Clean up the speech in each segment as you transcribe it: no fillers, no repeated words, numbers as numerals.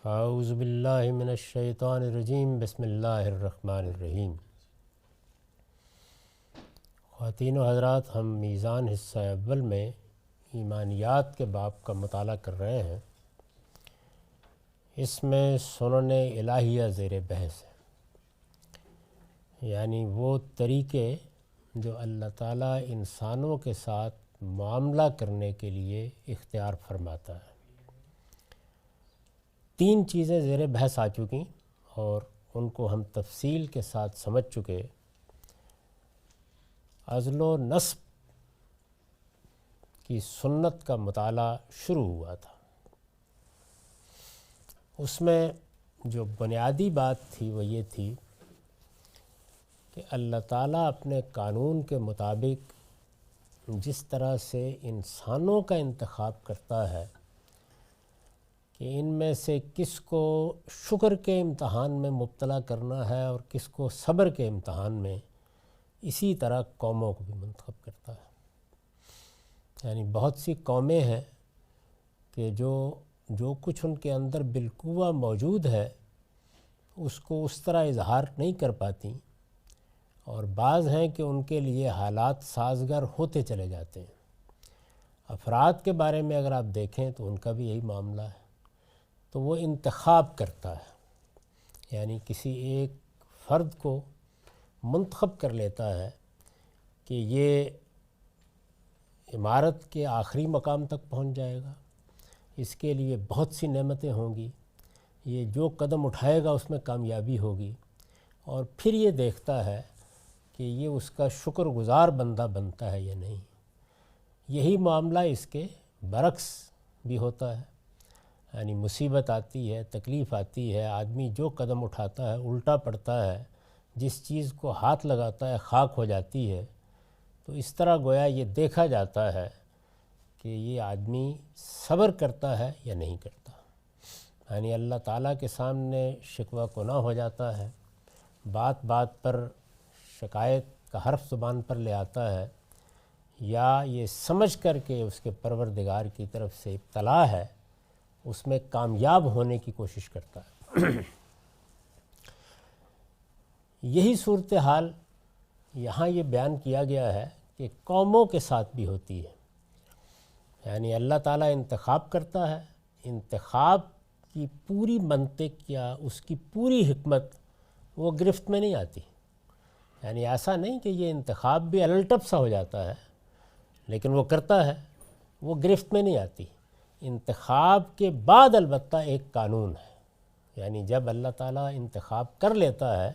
اعوذ باللہ من الشیطان الرجیم بسم اللہ الرحمن الرحیم۔ خواتین و حضرات، ہم میزان حصہ اول میں ایمانیات کے باب کا مطالعہ کر رہے ہیں۔ اس میں سنن الہیہ زیر بحث ہے، یعنی وہ طریقے جو اللہ تعالیٰ انسانوں کے ساتھ معاملہ کرنے کے لیے اختیار فرماتا ہے۔ تین چیزیں زیر بحث آ چکی اور ان کو ہم تفصیل کے ساتھ سمجھ چکے۔ عزل و نصب کی سنت کا مطالعہ شروع ہوا تھا۔ اس میں جو بنیادی بات تھی وہ یہ تھی کہ اللہ تعالیٰ اپنے قانون کے مطابق جس طرح سے انسانوں کا انتخاب کرتا ہے کہ ان میں سے کس کو شکر کے امتحان میں مبتلا کرنا ہے اور کس کو صبر کے امتحان میں، اسی طرح قوموں کو بھی منتخب کرتا ہے۔ یعنی بہت سی قومیں ہیں کہ جو کچھ ان کے اندر بالقوہ موجود ہے اس کو اس طرح اظہار نہیں کر پاتی، اور بعض ہیں کہ ان کے لیے حالات سازگار ہوتے چلے جاتے ہیں۔ افراد کے بارے میں اگر آپ دیکھیں تو ان کا بھی یہی معاملہ ہے، تو وہ انتخاب کرتا ہے، یعنی کسی ایک فرد کو منتخب کر لیتا ہے کہ یہ عمارت کے آخری مقام تک پہنچ جائے گا، اس کے لیے بہت سی نعمتیں ہوں گی، یہ جو قدم اٹھائے گا اس میں کامیابی ہوگی، اور پھر یہ دیکھتا ہے کہ یہ اس کا شکر گزار بندہ بنتا ہے یا نہیں۔ یہی معاملہ اس کے برعکس بھی ہوتا ہے، یعنی مصیبت آتی ہے، تکلیف آتی ہے، آدمی جو قدم اٹھاتا ہے الٹا پڑتا ہے، جس چیز کو ہاتھ لگاتا ہے خاک ہو جاتی ہے، تو اس طرح گویا یہ دیکھا جاتا ہے کہ یہ آدمی صبر کرتا ہے یا نہیں کرتا۔ یعنی اللہ تعالیٰ کے سامنے شکوہ گناہ ہو جاتا ہے، بات بات پر شکایت کا حرف زبان پر لے آتا ہے، یا یہ سمجھ کر کے اس کے پروردگار کی طرف سے ابتلا ہے، اس میں کامیاب ہونے کی کوشش کرتا ہے۔ یہی صورتحال یہاں یہ بیان کیا گیا ہے کہ قوموں کے ساتھ بھی ہوتی ہے۔ یعنی اللہ تعالیٰ انتخاب کرتا ہے، انتخاب کی پوری منطق یا اس کی پوری حکمت وہ گرفت میں نہیں آتی۔ یعنی ایسا نہیں کہ یہ انتخاب بھی الٹپ سا ہو جاتا ہے، لیکن وہ کرتا ہے، وہ گرفت میں نہیں آتی۔ انتخاب کے بعد البتہ ایک قانون ہے، یعنی جب اللہ تعالیٰ انتخاب کر لیتا ہے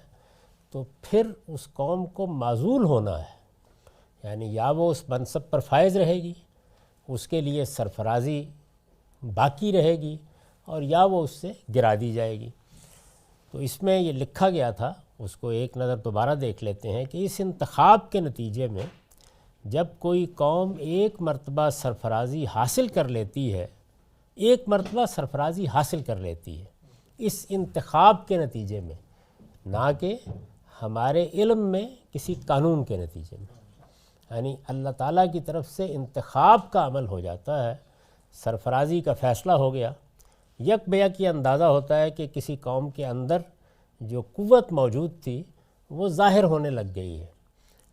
تو پھر اس قوم کو معزول ہونا ہے، یعنی یا وہ اس منصب پر فائز رہے گی، اس کے لیے سرفرازی باقی رہے گی، اور یا وہ اس سے گرا دی جائے گی۔ تو اس میں یہ لکھا گیا تھا، اس کو ایک نظر دوبارہ دیکھ لیتے ہیں کہ اس انتخاب کے نتیجے میں جب کوئی قوم ایک مرتبہ سرفرازی حاصل کر لیتی ہے، ایک مرتبہ سرفرازی حاصل کر لیتی ہے اس انتخاب کے نتیجے میں، نہ کہ ہمارے علم میں کسی قانون کے نتیجے میں، یعنی اللہ تعالیٰ کی طرف سے انتخاب کا عمل ہو جاتا ہے، سرفرازی کا فیصلہ ہو گیا، یک بیک یہ اندازہ ہوتا ہے کہ کسی قوم کے اندر جو قوت موجود تھی وہ ظاہر ہونے لگ گئی ہے،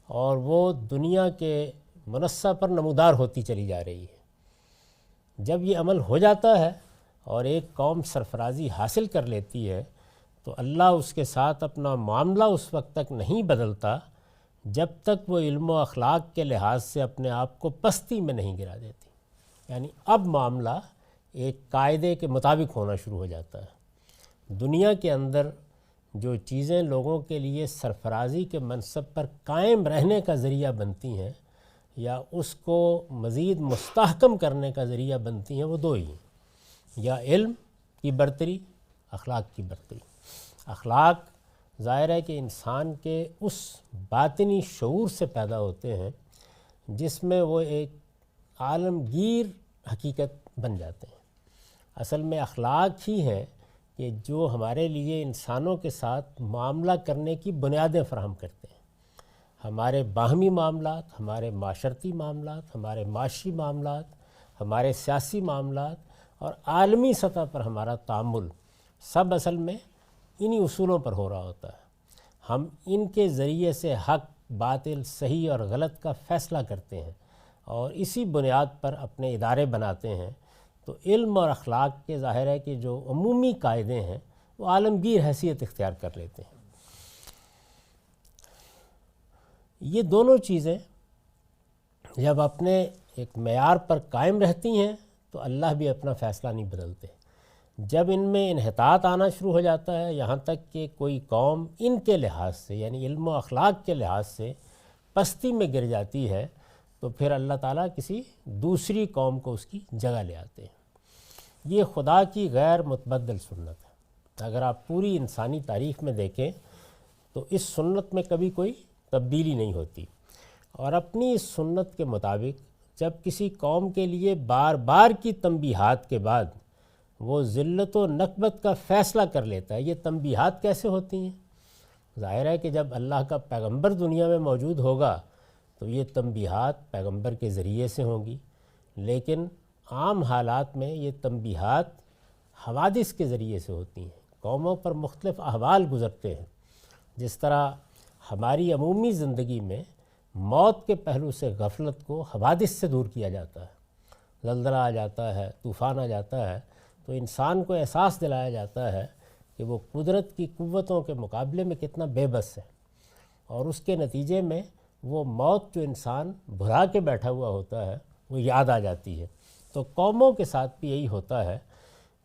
اور وہ دنیا کے منصہ پر نمودار ہوتی چلی جا رہی ہے۔ جب یہ عمل ہو جاتا ہے اور ایک قوم سرفرازی حاصل کر لیتی ہے تو اللہ اس کے ساتھ اپنا معاملہ اس وقت تک نہیں بدلتا جب تک وہ علم و اخلاق کے لحاظ سے اپنے آپ کو پستی میں نہیں گرا دیتی۔ یعنی اب معاملہ ایک قاعدے کے مطابق ہونا شروع ہو جاتا ہے۔ دنیا کے اندر جو چیزیں لوگوں کے لیے سرفرازی کے منصب پر قائم رہنے کا ذریعہ بنتی ہیں یا اس کو مزید مستحکم کرنے کا ذریعہ بنتی ہیں، وہ دو ہی ہیں، یا علم کی برتری، اخلاق کی برتری۔ اخلاق ظاہر ہے کہ انسان کے اس باطنی شعور سے پیدا ہوتے ہیں جس میں وہ ایک عالمگیر حقیقت بن جاتے ہیں۔ اصل میں اخلاق ہی ہے کہ جو ہمارے لیے انسانوں کے ساتھ معاملہ کرنے کی بنیادیں فراہم کرتے ہیں۔ ہمارے باہمی معاملات، ہمارے معاشرتی معاملات، ہمارے معاشی معاملات، ہمارے سیاسی معاملات اور عالمی سطح پر ہمارا تعامل، سب اصل میں انہی اصولوں پر ہو رہا ہوتا ہے. ہم ان کے ذریعے سے حق باطل صحیح اور غلط کا فیصلہ کرتے ہیں اور اسی بنیاد پر اپنے ادارے بناتے ہیں. تو علم اور اخلاق کے ظاہر ہے کہ جو عمومی قاعدے ہیں وہ عالمگیر حیثیت اختیار کر لیتے ہیں. یہ دونوں چیزیں جب اپنے ایک معیار پر قائم رہتی ہیں تو اللہ بھی اپنا فیصلہ نہیں بدلتے. جب ان میں انحطاط آنا شروع ہو جاتا ہے، یہاں تک کہ کوئی قوم ان کے لحاظ سے یعنی علم و اخلاق کے لحاظ سے پستی میں گر جاتی ہے، تو پھر اللہ تعالیٰ کسی دوسری قوم کو اس کی جگہ لے آتے ہیں. یہ خدا کی غیر متبدل سنت ہے. اگر آپ پوری انسانی تاریخ میں دیکھیں تو اس سنت میں کبھی کوئی تبدیلی نہیں ہوتی، اور اپنی اس سنت کے مطابق جب کسی قوم کے لیے بار بار کی تنبیہات کے بعد وہ ذلت و نکبت کا فیصلہ کر لیتا ہے. یہ تنبیہات کیسے ہوتی ہیں؟ ظاہر ہے کہ جب اللہ کا پیغمبر دنیا میں موجود ہوگا تو یہ تنبیہات پیغمبر کے ذریعے سے ہوں گی، لیکن عام حالات میں یہ تنبیہات حوادث کے ذریعے سے ہوتی ہیں. قوموں پر مختلف احوال گزرتے ہیں. جس طرح ہماری عمومی زندگی میں موت کے پہلو سے غفلت کو حوادث سے دور کیا جاتا ہے. زلزلہ آ جاتا ہے، طوفان آ جاتا ہے، تو انسان کو احساس دلایا جاتا ہے کہ وہ قدرت کی قوتوں کے مقابلے میں کتنا بے بس ہے، اور اس کے نتیجے میں وہ موت جو انسان بھلا کے بیٹھا ہوا ہوتا ہے وہ یاد آ جاتی ہے. تو قوموں کے ساتھ بھی یہی ہوتا ہے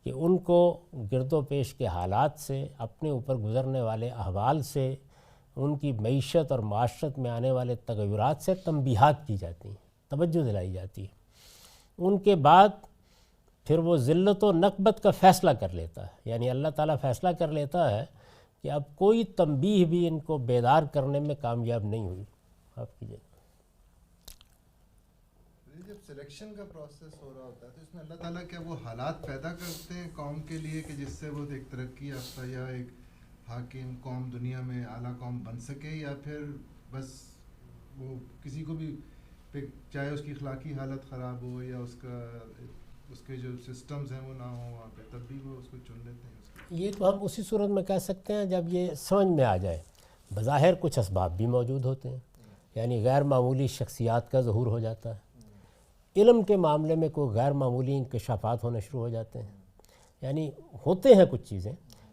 کہ ان کو گرد و پیش کے حالات سے، اپنے اوپر گزرنے والے احوال سے، ان کی معیشت اور معاشرت میں آنے والے تغیرات سے تنبیہات کی جاتی ہیں، توجہ دلائی جاتی ہے. ان کے بعد پھر وہ ذلت و نکبت کا فیصلہ کر لیتا ہے. یعنی اللہ تعالیٰ فیصلہ کر لیتا ہے کہ اب کوئی تنبیہ بھی ان کو بیدار کرنے میں کامیاب نہیں ہوئی. آپ کیجیے. جب سلیکشن کا پروسیس ہو رہا ہوتا ہے تو اس میں اللہ تعالیٰ کیا وہ حالات پیدا کرتے ہیں قوم کے لیے کہ جس سے وہ ایک ترقی یافتہ یا ایک حاکم قوم دنیا میں اعلیٰ قوم بن سکے، یا پھر بس وہ کسی کو بھی چاہے اس کی اخلاقی حالت خراب ہو یا اس کے جو سسٹمز ہیں وہ نہ ہوں وہاں پہ، تب بھی وہ اس کو چن لیتے ہیں؟ یہ تو ہم اسی صورت میں کہہ سکتے ہیں جب یہ سمجھ میں آ جائے. بظاہر کچھ اسباب بھی موجود ہوتے ہیں، یعنی غیر معمولی شخصیات کا ظہور ہو جاتا ہے. علم کے معاملے میں کوئی غیر معمولی انکشافات ہونے شروع ہو جاتے ہیں. یعنی ہوتے ہیں کچھ چیزیں،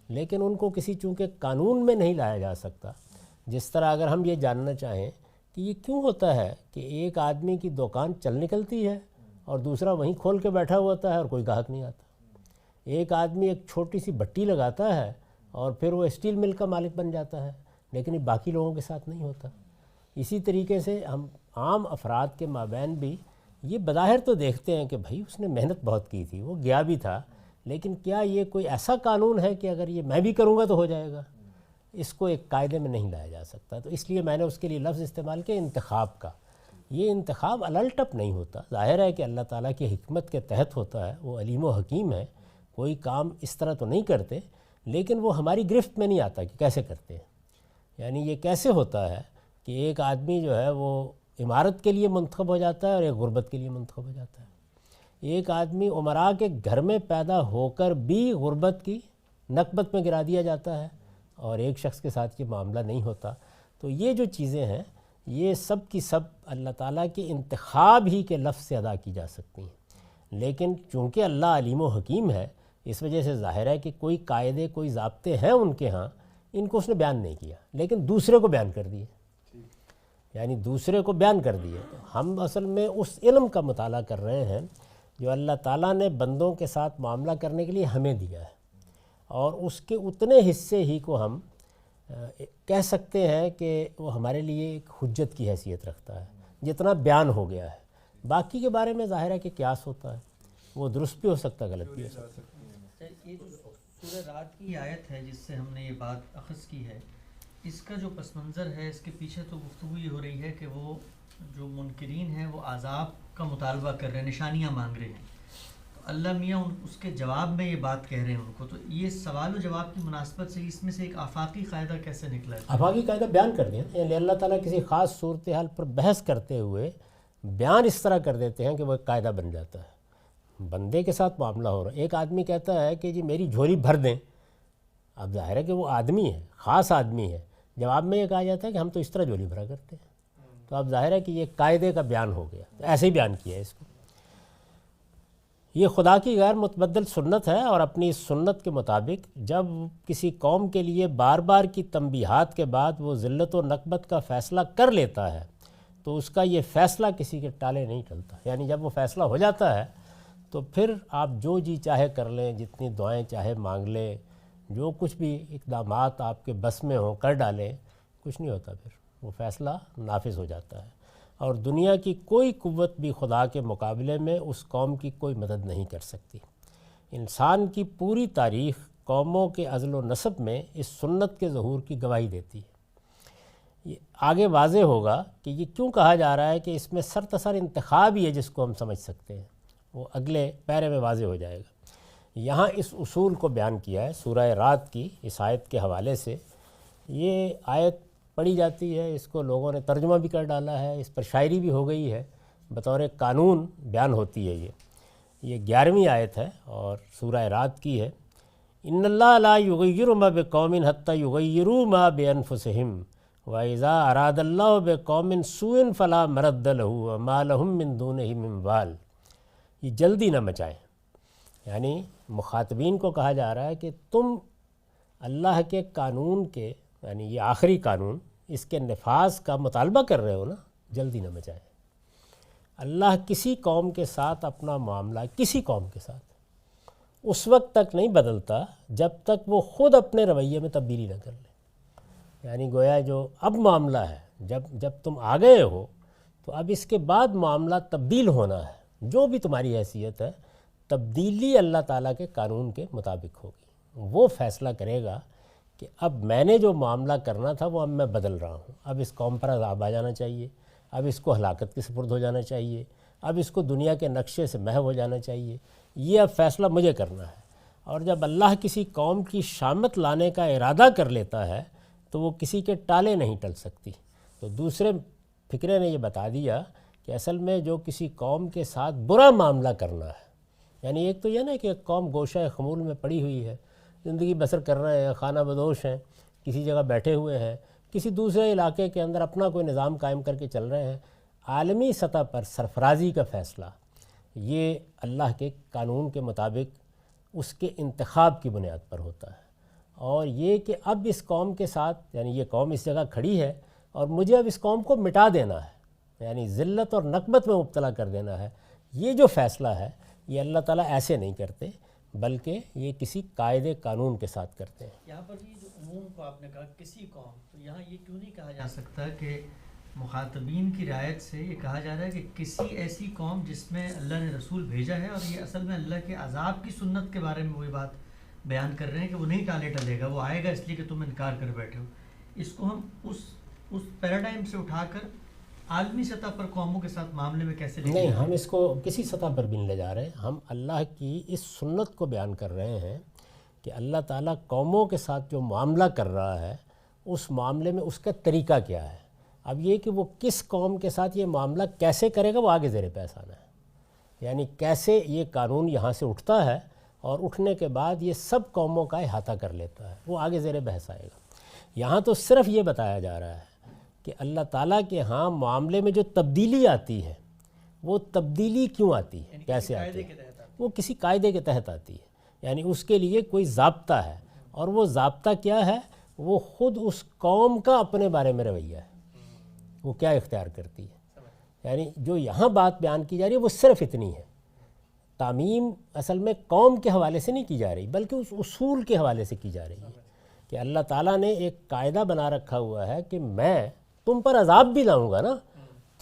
لیکن ان کو کسی چونکہ قانون میں نہیں لایا جا سکتا. جس طرح اگر ہم یہ جاننا چاہیں کہ یہ کیوں ہوتا ہے کہ ایک آدمی کی دکان چل نکلتی ہے اور دوسرا وہیں کھول کے بیٹھا ہوا ہوتا ہے اور کوئی گاہک نہیں آتا. ایک آدمی ایک چھوٹی سی بٹی لگاتا ہے اور پھر وہ اسٹیل مل کا مالک بن جاتا ہے، لیکن یہ باقی لوگوں کے ساتھ نہیں ہوتا. اسی طریقے سے ہم عام افراد کے مابین بھی یہ بظاہر تو دیکھتے ہیں کہ بھائی اس نے محنت بہت کی تھی، وہ گیا بھی تھا، لیکن کیا یہ کوئی ایسا قانون ہے کہ اگر یہ میں بھی کروں گا تو ہو جائے گا؟ اس کو ایک قاعدے میں نہیں لایا جا سکتا. تو اس لیے میں نے اس کے لیے لفظ استعمال کیا انتخاب کا. یہ انتخاب الٹپ نہیں ہوتا. ظاہر ہے کہ اللہ تعالیٰ کی حکمت کے تحت ہوتا ہے، وہ علیم و حکیم ہے، کوئی کام اس طرح تو نہیں کرتے، لیکن وہ ہماری گرفت میں نہیں آتا کہ کیسے کرتے ہیں. یعنی یہ کیسے ہوتا ہے کہ ایک آدمی جو ہے وہ عمارت کے لیے منتخب ہو جاتا ہے اور ایک غربت کے لیے منتخب ہو جاتا ہے. ایک آدمی عمراء کے گھر میں پیدا ہو کر بھی غربت کی نکبت میں گرا دیا جاتا ہے اور ایک شخص کے ساتھ یہ معاملہ نہیں ہوتا. تو یہ جو چیزیں ہیں یہ سب کی سب اللہ تعالیٰ کے انتخاب ہی کے لفظ سے ادا کی جا سکتی ہیں. لیکن چونکہ اللہ علیم و حکیم ہے، اس وجہ سے ظاہر ہے کہ کوئی قاعدے کوئی ضابطے ہیں ان کے ہاں، ان کو اس نے بیان نہیں کیا لیکن دوسرے کو بیان کر دیے. یعنی دوسرے کو بیان کر دیے. تو ہم اصل میں اس علم کا مطالعہ کر رہے ہیں جو اللہ تعالیٰ نے بندوں کے ساتھ معاملہ کرنے کے لیے ہمیں دیا ہے، اور اس کے اتنے حصے ہی کو ہم کہہ سکتے ہیں کہ وہ ہمارے لیے ایک حجت کی حیثیت رکھتا ہے جتنا بیان ہو گیا ہے. باقی کے بارے میں ظاہر ہے کہ قیاس ہوتا ہے، وہ درست بھی ہو سکتا ہے، غلط بھی ہو سکتا ہے. یہ جو سورہ رات کی آیت ہے جس سے ہم نے یہ بات اخذ کی ہے، اس کا جو پس منظر ہے، اس کے پیچھے تو گفتگو یہ ہو رہی ہے کہ وہ جو منکرین ہیں وہ عذاب کا مطالبہ کر رہے ہیں، نشانیاں مانگ رہے ہیں. تو اللہ میاں اس کے جواب میں یہ بات کہہ رہے ہیں ان کو. تو یہ سوال و جواب کی مناسبت سے اس میں سے ایک آفاقی قاعدہ کیسے نکلا ہے؟ آفاقی قاعدہ بیان کر دیا. یعنی اللہ تعالیٰ کسی خاص صورتحال پر بحث کرتے ہوئے بیان اس طرح کر دیتے ہیں کہ وہ ایک قاعدہ بن جاتا ہے. بندے کے ساتھ معاملہ ہو رہا ہے، ایک آدمی کہتا ہے کہ جی میری جھولی بھر دیں، اب ظاہر ہے کہ وہ آدمی ہے، خاص آدمی ہے، جواب میں یہ کہا جاتا ہے کہ ہم تو اس طرح جھولی بھرا کرتے ہیں، تو اب ظاہر ہے کہ یہ قاعدے کا بیان ہو گیا، تو ایسے ہی بیان کیا ہے اس کو۔ یہ خدا کی غیر متبدل سنت ہے، اور اپنی اس سنت کے مطابق جب کسی قوم کے لیے بار بار کی تنبیہات کے بعد وہ ذلت و نکبت کا فیصلہ کر لیتا ہے تو اس کا یہ فیصلہ کسی کے ٹالے نہیں ٹلتا، یعنی جب وہ فیصلہ ہو جاتا ہے تو پھر آپ جو جی چاہے کر لیں، جتنی دعائیں چاہے مانگ لیں، جو کچھ بھی اقدامات آپ کے بس میں ہوں کر ڈالیں، کچھ نہیں ہوتا، پھر وہ فیصلہ نافذ ہو جاتا ہے، اور دنیا کی کوئی قوت بھی خدا کے مقابلے میں اس قوم کی کوئی مدد نہیں کر سکتی۔ انسان کی پوری تاریخ قوموں کے عزل و نسب میں اس سنت کے ظہور کی گواہی دیتی ہے۔ یہ آگے واضح ہوگا کہ یہ کیوں کہا جا رہا ہے کہ اس میں سرتسر انتخاب ہی ہے جس کو ہم سمجھ سکتے ہیں، وہ اگلے پیرے میں واضح ہو جائے گا۔ یہاں اس اصول کو بیان کیا ہے سورہ رات کی اس آیت کے حوالے سے۔ یہ آیت پڑھی جاتی ہے، اس کو لوگوں نے ترجمہ بھی کر ڈالا ہے، اس پر شاعری بھی ہو گئی ہے، بطور قانون بیان ہوتی ہے۔ یہ 11ویں آیت ہے اور سورہ رات کی ہے۔ ان اللہ لا یغیر ما بقوم حتی یغیروا ما بانفسہم وَإِذَا أَرَادَ اللَّهُ بِقَوْمٍ سُوءً فَلَا مَرَدَّ لَهُ وَمَا لَهُم مِّن دُونِهِ مِن وَالٍ۔ یہ جلدی نہ مچائیں، یعنی مخاطبین کو کہا جا رہا ہے کہ تم اللہ کے قانون کے، یعنی یہ آخری قانون، اس کے نفاذ کا مطالبہ کر رہے ہو نا، جلدی نہ مچائیں۔ اللہ کسی قوم کے ساتھ اپنا معاملہ، کسی قوم کے ساتھ اس وقت تک نہیں بدلتا جب تک وہ خود اپنے رویے میں تبدیلی نہ کر لے۔ یعنی گویا جو اب معاملہ ہے، جب تم آ گئے ہو تو اب اس کے بعد معاملہ تبدیل ہونا ہے، جو بھی تمہاری حیثیت ہے تبدیلی اللہ تعالیٰ کے قانون کے مطابق ہوگی۔ وہ فیصلہ کرے گا کہ اب میں نے جو معاملہ کرنا تھا وہ اب میں بدل رہا ہوں، اب اس قوم پر عذاب آ جانا چاہیے، اب اس کو ہلاکت کے سپرد ہو جانا چاہیے، اب اس کو دنیا کے نقشے سے محو ہو جانا چاہیے، یہ اب فیصلہ مجھے کرنا ہے۔ اور جب اللہ کسی قوم کی شامت لانے کا ارادہ کر لیتا ہے تو وہ کسی کے ٹالے نہیں ٹل سکتی۔ تو دوسرے فقرے نے یہ بتا دیا کہ اصل میں جو کسی قوم کے ساتھ برا معاملہ کرنا ہے، یعنی ایک تو یہ نا کہ ایک قوم گوشہ خمول میں پڑی ہوئی ہے، زندگی بسر کر رہے ہیں، خانہ بدوش ہیں، کسی جگہ بیٹھے ہوئے ہیں، کسی دوسرے علاقے کے اندر اپنا کوئی نظام قائم کر کے چل رہے ہیں، عالمی سطح پر سرفرازی کا فیصلہ یہ اللہ کے قانون کے مطابق اس کے انتخاب کی بنیاد پر ہوتا ہے۔ اور یہ کہ اب اس قوم کے ساتھ، یعنی یہ قوم اس جگہ کھڑی ہے اور مجھے اب اس قوم کو مٹا دینا ہے، یعنی ذلت اور نکبت میں مبتلا کر دینا ہے، یہ جو فیصلہ ہے یہ اللہ تعالیٰ ایسے نہیں کرتے، بلکہ یہ کسی قاعدے قانون کے ساتھ کرتے ہیں۔ یہاں پر یہ جو عموم کو آپ نے کہا کسی قوم، تو یہاں یہ کیوں نہیں کہا جا سکتا کہ مخاطبین کی رعایت سے یہ کہا جا رہا ہے کہ کسی ایسی قوم جس میں اللہ نے رسول بھیجا ہے، اور یہ اصل میں اللہ کے عذاب کی سنت کے بارے میں وہی بات بیان کر رہے ہیں کہ وہ نہیں ٹالے ٹلے گا، وہ آئے گا اس لیے کہ تم انکار کر بیٹھے ہو۔ اس کو ہم اس پیراڈائم سے اٹھا کر عالمی سطح پر قوموں کے ساتھ معاملے میں کیسے لے نہیں، ہم اس کو کسی سطح پر بھی نہیں لے جا رہے، ہم اللہ کی اس سنت کو بیان کر رہے ہیں کہ اللہ تعالیٰ قوموں کے ساتھ جو معاملہ کر رہا ہے اس معاملے میں اس کا طریقہ کیا ہے۔ اب یہ کہ وہ کس قوم کے ساتھ یہ معاملہ کیسے کرے گا وہ آگے زیر بحث آنا ہے، یعنی کیسے یہ قانون یہاں سے اٹھتا ہے اور اٹھنے کے بعد یہ سب قوموں کا احاطہ کر لیتا ہے، وہ آگے زیر بحث آئے گا۔ یہاں تو صرف یہ بتایا جا رہا ہے کہ اللہ تعالیٰ کے ہاں معاملے میں جو تبدیلی آتی ہے وہ تبدیلی کیوں آتی ہے، کیسے آتی ہے، وہ کسی قاعدے کے تحت آتی ہے، یعنی اس کے لیے کوئی ضابطہ ہے، اور وہ ضابطہ کیا ہے، وہ خود اس قوم کا اپنے بارے میں رویہ ہے، وہ کیا اختیار کرتی ہے۔ یعنی جو یہاں بات بیان کی جا رہی ہے وہ صرف اتنی ہے، تعمیم اصل میں قوم کے حوالے سے نہیں کی جا رہی بلکہ اس اصول کے حوالے سے کی جا رہی ہے کہ اللہ تعالیٰ نے ایک قاعدہ بنا رکھا ہوا ہے کہ میں تم پر عذاب بھی لاؤں گا نا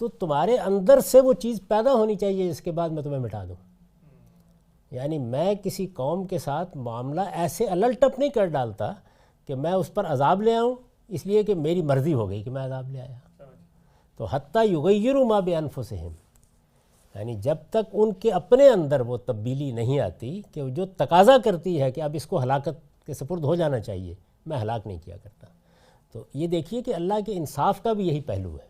تو تمہارے اندر سے وہ چیز پیدا ہونی چاہیے جس کے بعد میں تمہیں مٹا دوں۔ یعنی میں کسی قوم کے ساتھ معاملہ ایسے الٹپ نہیں کر ڈالتا کہ میں اس پر عذاب لے آؤں اس لیے کہ میری مرضی ہو گئی کہ میں عذاب لے آیا، تو حتیٰ یغیروا ما بانفسہم، یعنی جب تک ان کے اپنے اندر وہ تبدیلی نہیں آتی کہ جو تقاضا کرتی ہے کہ اب اس کو ہلاکت کے سپرد ہو جانا چاہیے، میں ہلاک نہیں کیا کرتا۔ تو یہ دیکھیے کہ اللہ کے انصاف کا بھی یہی پہلو ہے،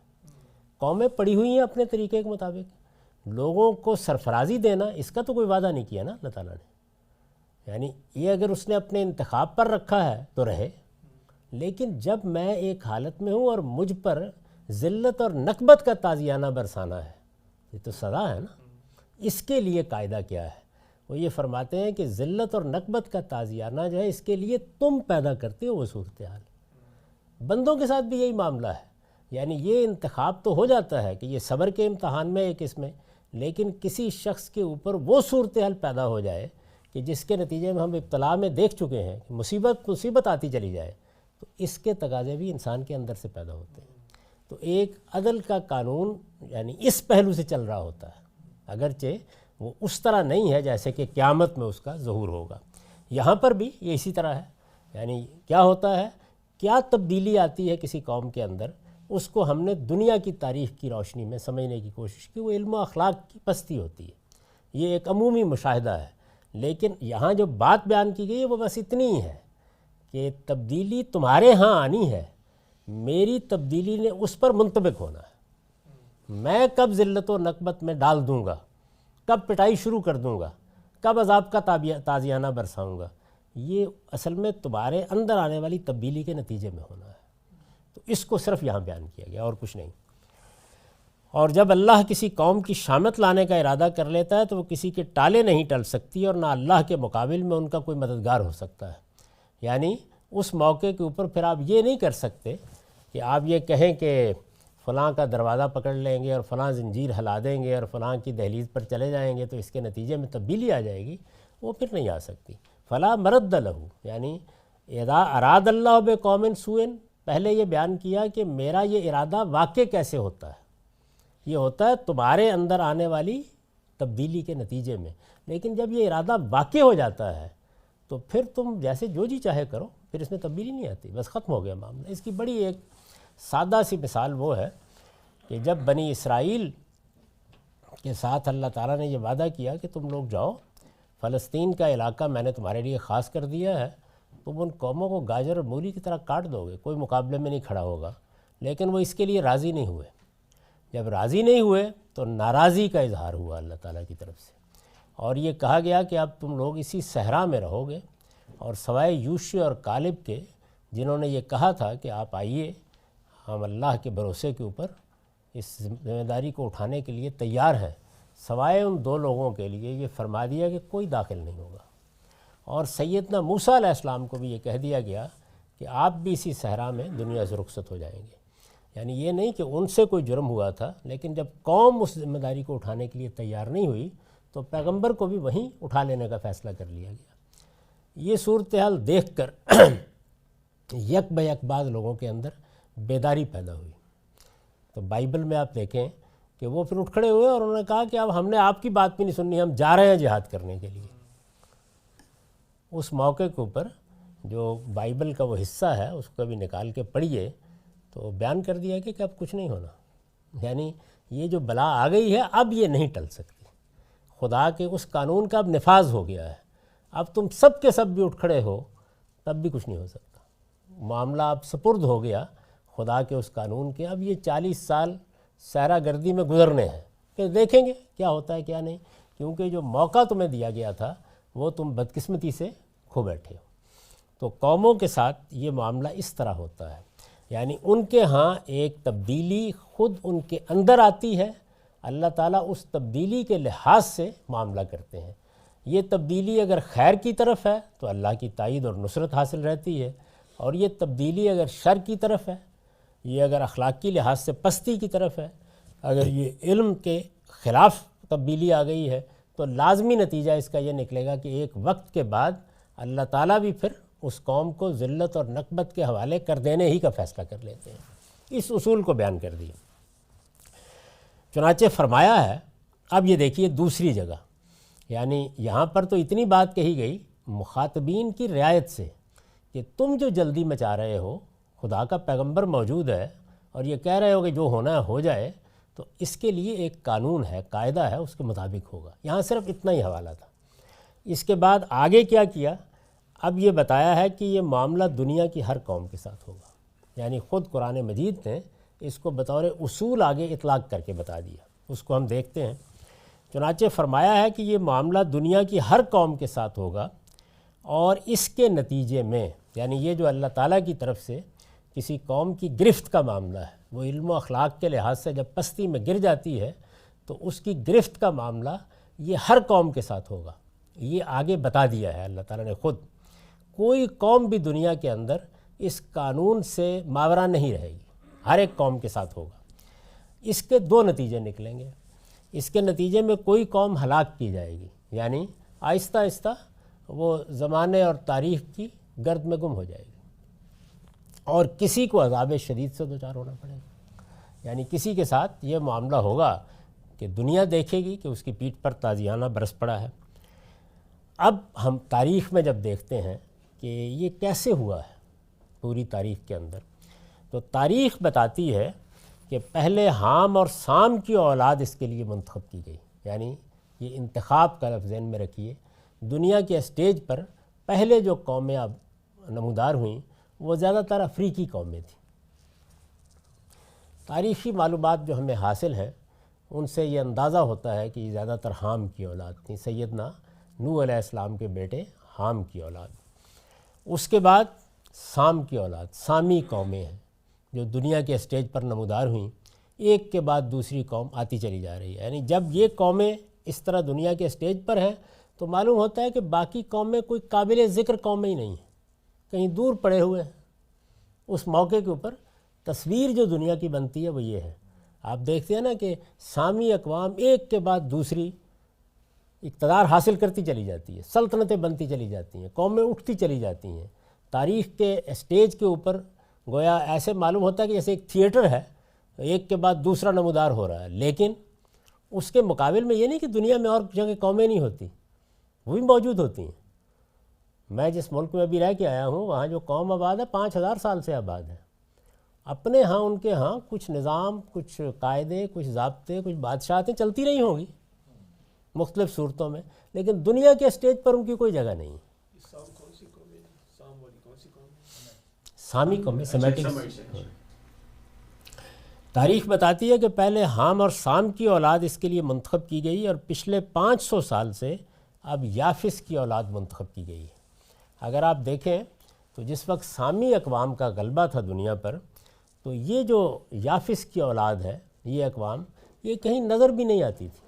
قومیں پڑی ہوئی ہیں اپنے طریقے کے مطابق، لوگوں کو سرفرازی دینا اس کا تو کوئی وعدہ نہیں کیا نا اللہ تعالیٰ نے، یعنی یہ اگر اس نے اپنے انتخاب پر رکھا ہے تو رہے، لیکن جب میں ایک حالت میں ہوں اور مجھ پر ذلت اور نکبت کا تازیانہ برسانا ہے، یہ تو سزا ہے نا، اس کے لیے قاعدہ کیا ہے؟ وہ یہ فرماتے ہیں کہ ذلت اور نکبت کا تازیانہ جو ہے اس کے لیے تم پیدا کرتے ہو وہ صورتحال۔ بندوں کے ساتھ بھی یہی معاملہ ہے، یعنی یہ انتخاب تو ہو جاتا ہے کہ یہ صبر کے امتحان میں ایک اس میں، لیکن کسی شخص کے اوپر وہ صورتحال پیدا ہو جائے کہ جس کے نتیجے میں ہم ابتلا میں دیکھ چکے ہیں کہ مصیبت آتی چلی جائے، تو اس کے تقاضے بھی انسان کے اندر سے پیدا ہوتے ہیں۔ تو ایک عدل کا قانون یعنی اس پہلو سے چل رہا ہوتا ہے، اگرچہ وہ اس طرح نہیں ہے جیسے کہ قیامت میں اس کا ظہور ہوگا۔ یہاں پر بھی یہ اسی طرح ہے، یعنی کیا ہوتا ہے، کیا تبدیلی آتی ہے کسی قوم کے اندر، اس کو ہم نے دنیا کی تاریخ کی روشنی میں سمجھنے کی کوشش کی، وہ علم و اخلاق کی پستی ہوتی ہے، یہ ایک عمومی مشاہدہ ہے۔ لیکن یہاں جو بات بیان کی گئی ہے وہ بس اتنی ہی ہے کہ تبدیلی تمہارے ہاں آنی ہے، میری تبدیلی نے اس پر منطبق ہونا ہے۔ میں کب ذلت و نکبت میں ڈال دوں گا، کب پٹائی شروع کر دوں گا، کب عذاب کا تازیانہ برساؤں گا، یہ اصل میں تمہارے اندر آنے والی تبدیلی کے نتیجے میں ہونا ہے۔ تو اس کو صرف یہاں بیان کیا گیا اور کچھ نہیں۔ اور جب اللہ کسی قوم کی شامت لانے کا ارادہ کر لیتا ہے تو وہ کسی کے ٹالے نہیں ٹل سکتی، اور نہ اللہ کے مقابل میں ان کا کوئی مددگار ہو سکتا ہے۔ یعنی اس موقع کے اوپر پھر آپ یہ نہیں کر سکتے کہ آپ یہ کہیں کہ فلاں کا دروازہ پکڑ لیں گے اور فلاں زنجیر ہلا دیں گے اور فلاں کی دہلیز پر چلے جائیں گے تو اس کے نتیجے میں تبدیلی آ جائے گی، وہ پھر نہیں آ سکتی۔ فلا مرد لہو، یعنی اذا اراد اللہ بقوم سوء، پہلے یہ بیان کیا کہ میرا یہ ارادہ واقع کیسے ہوتا ہے، یہ ہوتا ہے تمہارے اندر آنے والی تبدیلی کے نتیجے میں، لیکن جب یہ ارادہ واقع ہو جاتا ہے تو پھر تم جیسے جو جی چاہے کرو، پھر اس میں تبدیلی نہیں آتی، بس ختم ہو گیا معاملہ۔ اس کی بڑی ایک سادہ سی مثال وہ ہے کہ جب بنی اسرائیل کے ساتھ اللہ تعالیٰ نے یہ وعدہ کیا کہ تم لوگ جاؤ، فلسطین کا علاقہ میں نے تمہارے لیے خاص کر دیا ہے، تم ان قوموں کو گاجر اور مولی کی طرح کاٹ دو گے، کوئی مقابلے میں نہیں کھڑا ہوگا، لیکن وہ اس کے لیے راضی نہیں ہوئے۔ جب راضی نہیں ہوئے تو ناراضی کا اظہار ہوا اللہ تعالیٰ کی طرف سے، اور یہ کہا گیا کہ اب تم لوگ اسی صحرا میں رہو گے، اور سوائے یوشع اور کالب کے جنہوں نے یہ کہا تھا کہ آپ آئیے ہم اللہ کے بھروسے کے اوپر اس ذمہ داری کو اٹھانے کے لیے تیار ہیں، سوائے ان دو لوگوں کے لیے یہ فرما دیا کہ کوئی داخل نہیں ہوگا۔ اور سیدنا موسیٰ علیہ السلام کو بھی یہ کہہ دیا گیا کہ آپ بھی اسی صحرا میں دنیا سے رخصت ہو جائیں گے۔ یعنی یہ نہیں کہ ان سے کوئی جرم ہوا تھا، لیکن جب قوم اس ذمہ داری کو اٹھانے کے لیے تیار نہیں ہوئی تو پیغمبر کو بھی وہیں اٹھا لینے کا فیصلہ کر لیا گیا۔ یہ صورتحال دیکھ کر یک بہ یک بعض لوگوں کے اندر بیداری پیدا ہوئی۔ تو بائبل میں آپ دیکھیں کہ وہ پھر اٹھ کھڑے ہوئے اور انہوں نے کہا کہ اب ہم نے آپ کی بات بھی نہیں سننی، ہم جا رہے ہیں جہاد کرنے کے لیے۔ اس موقع کے اوپر جو بائبل کا وہ حصہ ہے اس کو بھی نکال کے پڑھیے تو بیان کر دیا کہ اب کچھ نہیں ہونا، یعنی یہ جو بلا آ گئی ہے اب یہ نہیں ٹل سکتی، خدا کے اس قانون کا اب نفاذ ہو گیا ہے، اب تم سب کے سب بھی اٹھ کھڑے ہو تب بھی کچھ نہیں ہو سکتا، معاملہ اب سپرد ہو گیا خدا کے اس قانون کے۔ اب یہ 40 سال سیرا گردی میں گزرنے ہیں، پھر دیکھیں گے کیا ہوتا ہے کیا نہیں، کیونکہ جو موقع تمہیں دیا گیا تھا وہ تم بدقسمتی سے کھو بیٹھے ہو۔ تو قوموں کے ساتھ یہ معاملہ اس طرح ہوتا ہے، یعنی ان کے ہاں ایک تبدیلی خود ان کے اندر آتی ہے، اللہ تعالیٰ اس تبدیلی کے لحاظ سے معاملہ کرتے ہیں۔ یہ تبدیلی اگر خیر کی طرف ہے تو اللہ کی تائید اور نصرت حاصل رہتی ہے، اور یہ تبدیلی اگر شر کی طرف ہے، یہ اگر اخلاقی لحاظ سے پستی کی طرف ہے، اگر یہ علم کے خلاف تبدیلی آ گئی ہے تو لازمی نتیجہ اس کا یہ نکلے گا کہ ایک وقت کے بعد اللہ تعالیٰ بھی پھر اس قوم کو ذلت اور نکبت کے حوالے کر دینے ہی کا فیصلہ کر لیتے ہیں۔ اس اصول کو بیان کر دیا۔ چنانچہ فرمایا ہے، اب یہ دیکھیے دوسری جگہ، یعنی یہاں پر تو اتنی بات کہی گئی مخاطبین کی رعایت سے کہ تم جو جلدی مچا رہے ہو، خدا کا پیغمبر موجود ہے اور یہ کہہ رہے ہو کہ جو ہونا ہے ہو جائے، تو اس کے لیے ایک قانون ہے، قاعدہ ہے، اس کے مطابق ہوگا۔ یہاں صرف اتنا ہی حوالہ تھا۔ اس کے بعد آگے کیا کیا، اب یہ بتایا ہے کہ یہ معاملہ دنیا کی ہر قوم کے ساتھ ہوگا، یعنی خود قرآن مجید نے اس کو بطور اصول آگے اطلاق کر کے بتا دیا۔ اس کو ہم دیکھتے ہیں۔ چنانچہ فرمایا ہے کہ یہ معاملہ دنیا کی ہر قوم کے ساتھ ہوگا، اور اس کے نتیجے میں یعنی یہ جو اللہ تعالیٰ کی طرف سے کسی قوم کی گرفت کا معاملہ ہے، وہ علم و اخلاق کے لحاظ سے جب پستی میں گر جاتی ہے تو اس کی گرفت کا معاملہ یہ ہر قوم کے ساتھ ہوگا۔ یہ آگے بتا دیا ہے اللہ تعالیٰ نے خود، کوئی قوم بھی دنیا کے اندر اس قانون سے ماورا نہیں رہے گی، ہر ایک قوم کے ساتھ ہوگا۔ اس کے دو نتیجے نکلیں گے۔ اس کے نتیجے میں کوئی قوم ہلاک کی جائے گی، یعنی آہستہ آہستہ وہ زمانے اور تاریخ کی گرد میں گم ہو جائے گی، اور کسی کو عذاب شدید سے دوچار ہونا پڑے گا۔ یعنی کسی کے ساتھ یہ معاملہ ہوگا کہ دنیا دیکھے گی کہ اس کی پیٹھ پر تازیانہ برس پڑا ہے۔ اب ہم تاریخ میں جب دیکھتے ہیں کہ یہ کیسے ہوا ہے پوری تاریخ کے اندر، تو تاریخ بتاتی ہے کہ پہلے حام اور سام کی اولاد اس کے لیے منتخب کی گئی۔ یعنی یہ انتخاب کا لفظ ذہن میں رکھیے، دنیا کے اسٹیج پر پہلے جو قومیں اب نمودار ہوئیں وہ زیادہ تر افریقی قومیں تھیں۔ تاریخی معلومات جو ہمیں حاصل ہیں ان سے یہ اندازہ ہوتا ہے کہ یہ زیادہ تر حام کی اولاد تھیں، سیدنا نوح علیہ السلام کے بیٹے حام کی اولاد۔ اس کے بعد سام کی اولاد، سامی قومیں ہیں جو دنیا کے اسٹیج پر نمودار ہوئیں، ایک کے بعد دوسری قوم آتی چلی جا رہی ہے۔ یعنی جب یہ قومیں اس طرح دنیا کے اسٹیج پر ہیں تو معلوم ہوتا ہے کہ باقی قومیں کوئی قابل ذکر قومیں ہی نہیں ہیں، کہیں دور پڑے ہوئے ہیں۔ اس موقع کے اوپر تصویر جو دنیا کی بنتی ہے وہ یہ ہے، آپ دیکھتے ہیں نا کہ سامی اقوام ایک کے بعد دوسری اقتدار حاصل کرتی چلی جاتی ہے، سلطنتیں بنتی چلی جاتی ہیں، قومیں اٹھتی چلی جاتی ہیں۔ تاریخ کے اسٹیج کے اوپر گویا ایسے معلوم ہوتا ہے کہ جیسے ایک تھیٹر ہے، ایک کے بعد دوسرا نمودار ہو رہا ہے، لیکن اس کے مقابل میں یہ نہیں کہ دنیا میں اور جگہ قومیں نہیں ہوتی، وہ بھی موجود ہوتی ہیں۔ میں جس ملک میں ابھی رہ کے آیا ہوں وہاں جو قوم آباد ہے 5000 سال سے آباد ہے۔ اپنے ہاں ان کے ہاں کچھ نظام، کچھ قاعدے، کچھ ضابطے، کچھ بادشاہتیں چلتی رہی ہوں گی مختلف صورتوں میں، لیکن دنیا کے اسٹیج پر ان کی کوئی جگہ نہیں۔ سامی قوم سیمیٹک۔ تاریخ بتاتی ہے کہ پہلے حام اور سام کی اولاد اس کے لیے منتخب کی گئی، اور پچھلے 500 سال سے اب یافس کی اولاد منتخب کی گئی ہے۔ اگر آپ دیکھیں تو جس وقت سامی اقوام کا غلبہ تھا دنیا پر، تو یہ جو یافس کی اولاد ہے، یہ اقوام یہ کہیں نظر بھی نہیں آتی تھی۔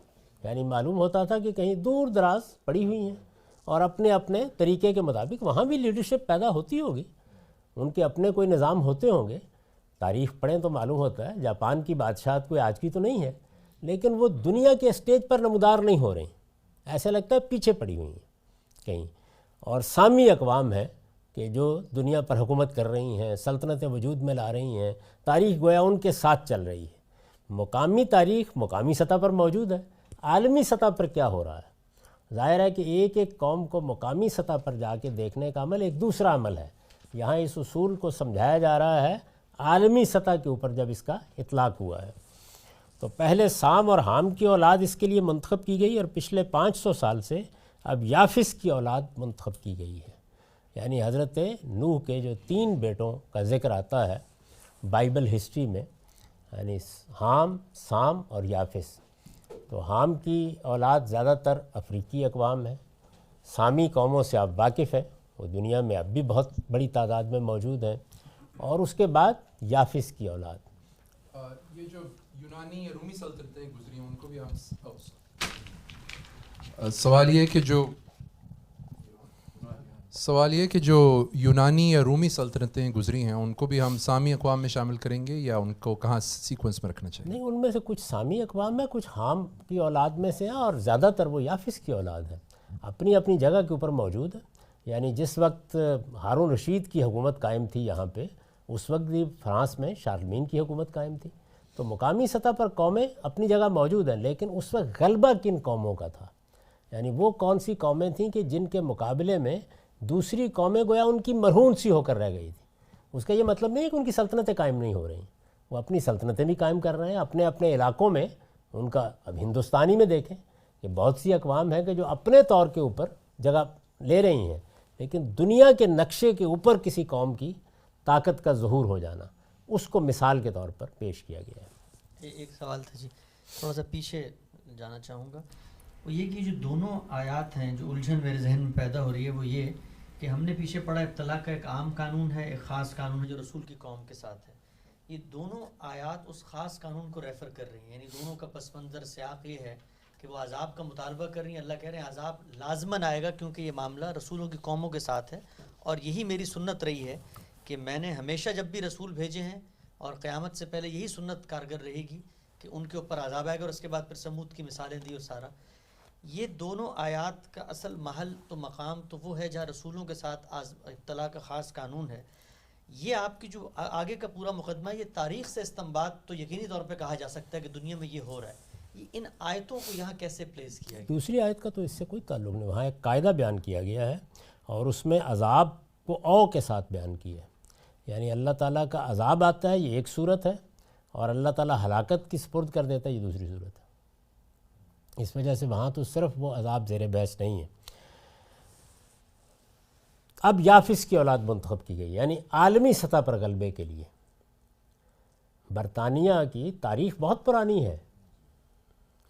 یعنی معلوم ہوتا تھا کہ کہیں دور دراز پڑی ہوئی ہیں، اور اپنے اپنے طریقے کے مطابق وہاں بھی لیڈرشپ پیدا ہوتی ہوگی، ان کے اپنے کوئی نظام ہوتے ہوں گے۔ تاریخ پڑھیں تو معلوم ہوتا ہے جاپان کی بادشاہت کوئی آج کی تو نہیں ہے، لیکن وہ دنیا کے اسٹیج پر نمودار نہیں ہو رہی، ایسا لگتا ہے پیچھے پڑی ہوئی ہیں کہیں۔ اور سامی اقوام ہے کہ جو دنیا پر حکومت کر رہی ہیں، سلطنتیں وجود میں لا رہی ہیں، تاریخ گویا ان کے ساتھ چل رہی ہے۔ مقامی تاریخ مقامی سطح پر موجود ہے، عالمی سطح پر کیا ہو رہا ہے؟ ظاہر ہے کہ ایک ایک قوم کو مقامی سطح پر جا کے دیکھنے کا عمل ایک دوسرا عمل ہے۔ یہاں اس اصول کو سمجھایا جا رہا ہے عالمی سطح کے اوپر جب اس کا اطلاق ہوا ہے۔ تو پہلے سام اور حام کی اولاد اس کے لیے منتخب کی گئی، اور پچھلے 500 سال سے اب یافس کی اولاد منتخب کی گئی ہے۔ یعنی حضرت نوح کے جو 3 بیٹوں کا ذکر آتا ہے بائبل ہسٹری میں، یعنی حام، سام اور یافس، تو حام کی اولاد زیادہ تر افریقی اقوام ہے۔ سامی قوموں سے آپ واقف ہیں، وہ دنیا میں اب بھی بہت بڑی تعداد میں موجود ہیں، اور اس کے بعد یافس کی اولاد۔ یہ جو یونانی یا رومی سلطنتیں گزری ہیں ان کو بھی ہم سوال یہ کہ جو یونانی یا رومی سلطنتیں گزری ہیں ان کو بھی ہم سامی اقوام میں شامل کریں گے، یا ان کو کہاں سیکوینس میں رکھنا چاہیے؟ نہیں، ان میں سے کچھ سامی اقوام میں، کچھ حام کی اولاد میں سے ہیں، اور زیادہ تر وہ یافس کی اولاد ہے، اپنی اپنی جگہ کے اوپر موجود ہے۔ یعنی جس وقت ہارون رشید کی حکومت قائم تھی یہاں پہ، اس وقت بھی فرانس میں شارلمین کی حکومت قائم تھی۔ تو مقامی سطح پر قومیں اپنی جگہ موجود ہیں، لیکن اس وقت غلبہ کن قوموں کا تھا؟ یعنی وہ کون سی قومیں تھیں کہ جن کے مقابلے میں دوسری قومیں گویا ان کی مرہون سی ہو کر رہ گئی تھی۔ اس کا یہ مطلب نہیں ہے کہ ان کی سلطنتیں قائم نہیں ہو رہی، وہ اپنی سلطنتیں بھی قائم کر رہے ہیں اپنے اپنے علاقوں میں۔ ان کا اب ہندوستانی میں دیکھیں کہ بہت سی اقوام ہیں کہ جو اپنے طور کے اوپر جگہ لے رہی ہیں، لیکن دنیا کے نقشے کے اوپر کسی قوم کی طاقت کا ظہور ہو جانا، اس کو مثال کے طور پر پیش کیا گیا ہے۔ ایک سوال تھا جی، تھوڑا سا پیچھے جانا چاہوں گا، وہ یہ کہ جو دونوں آیات ہیں جو الجھن میرے ذہن میں پیدا ہو رہی ہے وہ یہ کہ ہم نے پیچھے پڑھا ابتلا کا ایک عام قانون ہے، ایک خاص قانون ہے جو رسول کی قوم کے ساتھ ہے. یہ دونوں آیات اس خاص قانون کو ریفر کر رہی ہیں، یعنی دونوں کا پس منظر سیاق یہ ہے کہ وہ عذاب کا مطالبہ کر رہی ہیں. اللہ کہہ رہے ہیں عذاب لازماً آئے گا کیونکہ یہ معاملہ رسولوں کی قوموں کے ساتھ ہے، اور یہی میری سنت رہی ہے کہ میں نے ہمیشہ جب بھی رسول بھیجے ہیں اور قیامت سے پہلے یہی سنت کارگر رہے گی کہ ان کے اوپر عذاب آئے گا. اور اس کے بعد پھر سمود کی مثالیں دی اور سارا. یہ دونوں آیات کا اصل محل تو مقام تو وہ ہے جہاں رسولوں کے ساتھ ابتلا کا خاص قانون ہے. یہ آپ کی جو آگے کا پورا مقدمہ ہے، یہ تاریخ سے استنباط تو یقینی طور پہ کہا جا سکتا ہے کہ دنیا میں یہ ہو رہا ہے. یہ ان آیتوں کو یہاں کیسے پلیس کیا گیا؟ دوسری آیت کا تو اس سے کوئی تعلق نہیں، وہاں ایک قاعدہ بیان کیا گیا ہے اور اس میں عذاب کو او کے ساتھ بیان کیا ہے. یعنی اللہ تعالیٰ کا عذاب آتا ہے، یہ ایک صورت ہے، اور اللہ تعالیٰ ہلاکت کی سپرد کر دیتا ہے، یہ دوسری صورت ہے. اس وجہ سے وہاں تو صرف وہ عذاب زیر بحث نہیں ہے. اب یافس کی اولاد منتخب کی گئی، یعنی عالمی سطح پر غلبے کے لیے. برطانیہ کی تاریخ بہت پرانی ہے،